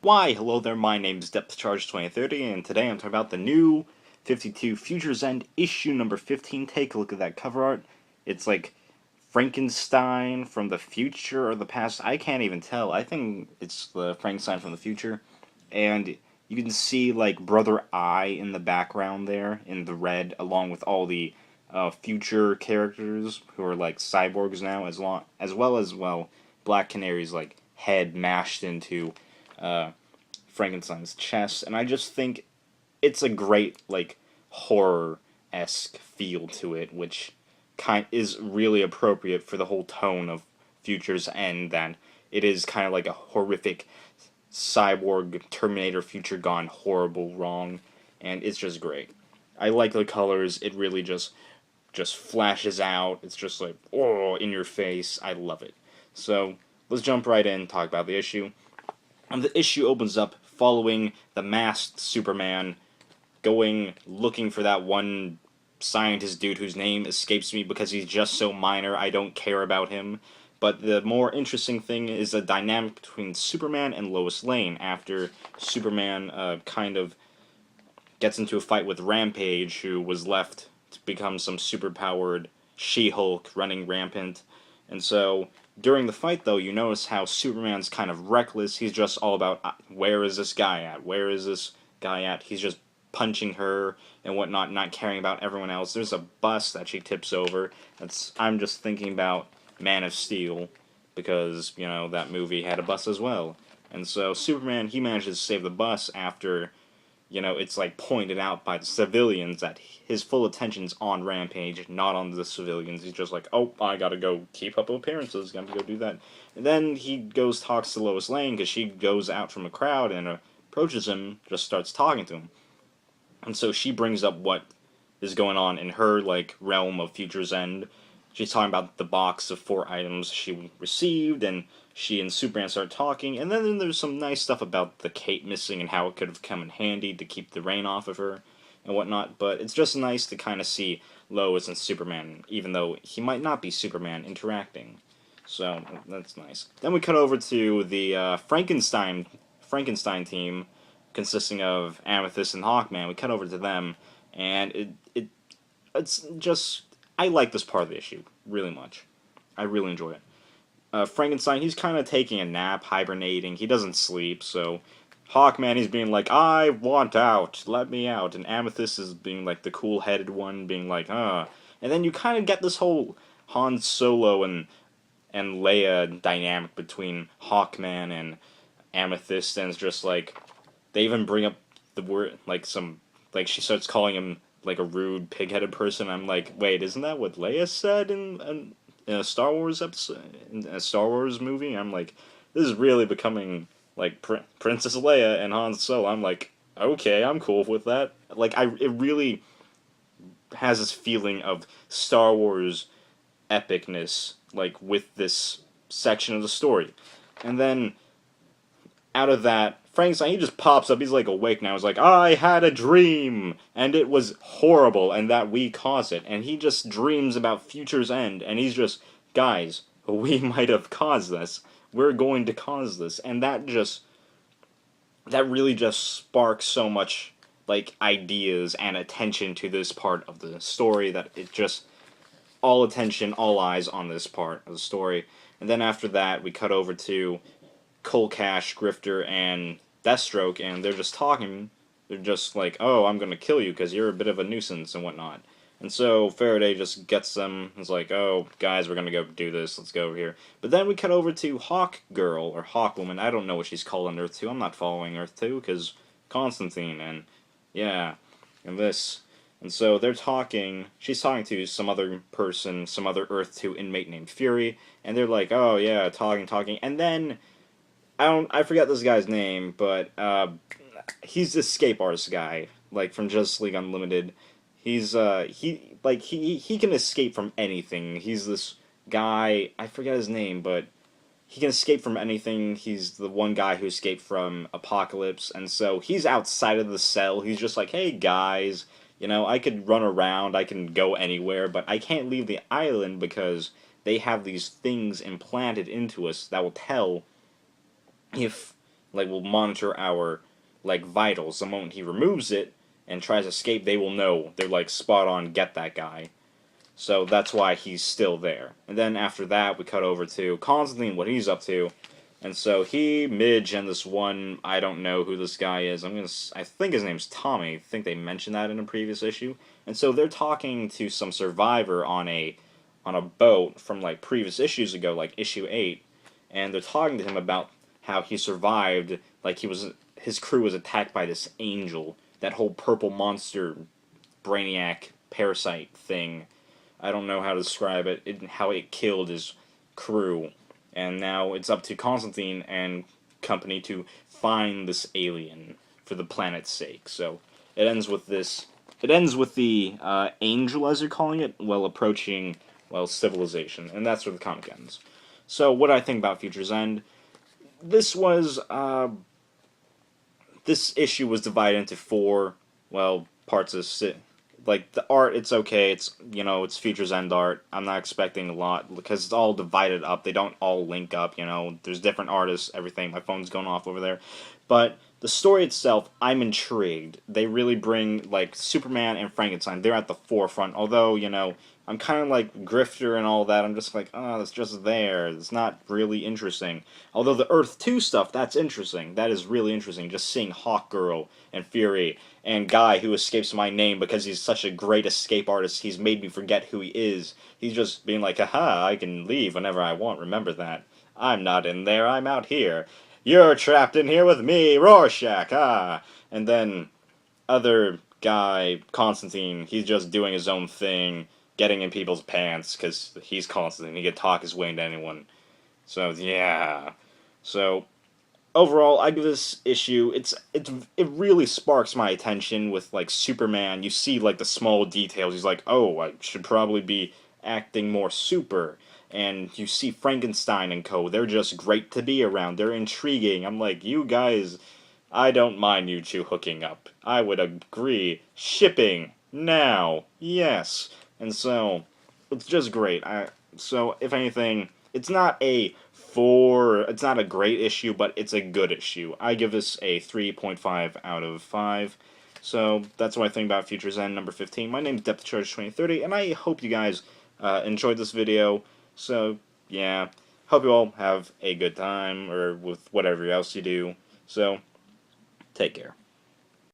Why, hello there, my name is Depth Charge 2030, and today I'm talking about the new 52 Futures End issue number 15. Take a look at that cover art. It's like Frankenstein from the future or the past. I can't even tell. I think it's the Frankenstein from the future. And you can see like Brother Eye in the background there in the red, along with all the future characters who are like cyborgs now, as well as Black Canary's like head mashed into Frankenstein's chest, and I just think it's a great like horror-esque feel to it, which is really appropriate for the whole tone of Future's End. That it is kind of like a horrific cyborg Terminator future gone horrible wrong, and it's just great. I like the colors. It really just flashes out. It's just like oh in your face. I love it. So let's jump right in and talk about the issue. And the issue opens up following the masked Superman going looking for that one scientist dude whose name escapes me because he's just so minor I don't care about him. But the more interesting thing is the dynamic between Superman and Lois Lane after Superman kind of gets into a fight with Rampage, who was left to become some superpowered She-Hulk running rampant. And so during the fight, though, you notice how Superman's kind of reckless. He's just all about, where is this guy at? Where is this guy at? He's just punching her and whatnot, not caring about everyone else. There's a bus that she tips over. I'm just thinking about Man of Steel, because, you know, that movie had a bus as well. And so Superman, he manages to save the bus after, you know, it's like pointed out by the civilians that his full attention's on Rampage, not on the civilians. He's just like, oh, I gotta go keep up appearances, gotta go do that. And then he goes talks to Lois Lane, because she goes out from a crowd and approaches him, just starts talking to him. And so she brings up what is going on in her, like, realm of Future's End. She's talking about the box of 4 items she received, and she and Superman start talking, and then there's some nice stuff about the cape missing and how it could have come in handy to keep the rain off of her and whatnot, but it's just nice to kind of see Lois and Superman, even though he might not be Superman, interacting. So, that's nice. Then we cut over to the Frankenstein team, consisting of Amethyst and Hawkman. We cut over to them, and it's just... I like this part of the issue really much. I really enjoy it. Frankenstein, he's kind of taking a nap, hibernating. He doesn't sleep, so Hawkman, he's being like, I want out, let me out. And Amethyst is being like the cool-headed one, being like, And then you kind of get this whole Han Solo and Leia dynamic between Hawkman and Amethyst, and it's just like, they even bring up the word, like she starts calling him like a rude, pig-headed person. I'm like, wait, isn't that what Leia said in a Star Wars episode, in a Star Wars movie? I'm like, this is really becoming like Princess Leia and Han Solo. I'm like, okay, I'm cool with that. Like, it really has this feeling of Star Wars epicness, like with this section of the story, and then out of that, Frankenstein, he just pops up, he's like awake now, he's like, I had a dream, and it was horrible, and that we caused it, and he just dreams about Future's End, and he's just, guys, we might have caused this, we're going to cause this, and that really just sparks so much, like, ideas and attention to this part of the story, that it just, all attention, all eyes on this part of the story. And then after that, we cut over to Coal Cash, Grifter, and Deathstroke, and they're just talking. They're just like, oh, I'm gonna kill you because you're a bit of a nuisance and whatnot. And so Faraday just gets them. It's like, oh, guys, we're gonna go do this. Let's go over here. But then we cut over to Hawk Girl, or Hawk Woman. I don't know what she's called on Earth 2. I'm not following Earth 2 because Constantine, and yeah, and this. And so they're talking. She's talking to some other person, some other Earth 2 inmate named Fury, and they're like, oh, yeah, talking. And then I forget this guy's name, but he's this escape artist guy, like from Justice League Unlimited. He's he can escape from anything. He's this guy, I forget his name, but he can escape from anything. He's the one guy who escaped from Apocalypse, and so he's outside of the cell. He's just like, hey guys, you know, I could run around, I can go anywhere, but I can't leave the island because they have these things implanted into us that will tell if like will monitor our like vitals. The moment he removes it and tries to escape, they will know. They're like spot on, get that guy. So that's why he's still there. And then after that, we cut over to Constantine, what he's up to. And so he, Midge, and this one, I don't know who this guy is. I think his name's Tommy. I think they mentioned that in a previous issue. And so they're talking to some survivor on a boat from like previous issues ago, like issue 8, and they're talking to him about how he survived, like his crew was attacked by this angel, that whole purple monster brainiac parasite thing. I don't know how to describe how it killed his crew. And now it's up to Constantine and company to find this alien for the planet's sake. So it ends with this. It ends with the angel, as you're calling it, well approaching, well, civilization, and that's where the comic ends. So what I think about Future's End, this was this issue was divided into four, well, parts of like the art. It's okay. It's it's Future's End art. I'm not expecting a lot because it's all divided up. They don't all link up. There's different artists. Everything. My phone's going off over there, but the story itself, I'm intrigued. They really bring like Superman and Frankenstein. They're at the forefront. Although I'm kind of like Grifter and all that. I'm just like, oh, that's just there. It's not really interesting. Although the Earth 2 stuff, that's interesting. That is really interesting. Just seeing Hawkgirl and Fury and Guy, who escapes my name because he's such a great escape artist. He's made me forget who he is. He's just being like, haha, I can leave whenever I want. Remember that. I'm not in there. I'm out here. You're trapped in here with me, Rorschach. Ah. And then other guy, Constantine, he's just doing his own thing, getting in people's pants because he's Constantine. He can talk his way into anyone. So yeah. So overall, I give this issue. It really sparks my attention with like Superman. You see like the small details. He's like, oh, I should probably be acting more super. And you see Frankenstein and co. They're just great to be around. They're intriguing. I'm like, you guys, I don't mind you two hooking up. I would agree. Shipping now, yes. And so it's just great. So if anything, it's not a great issue, but it's a good issue. I give this a 3.5 out of 5. So that's what I think about Future's End number 15. My name is Depth Charge 2030, and I hope you guys enjoyed this video. So yeah, hope you all have a good time or with whatever else you do. So take care.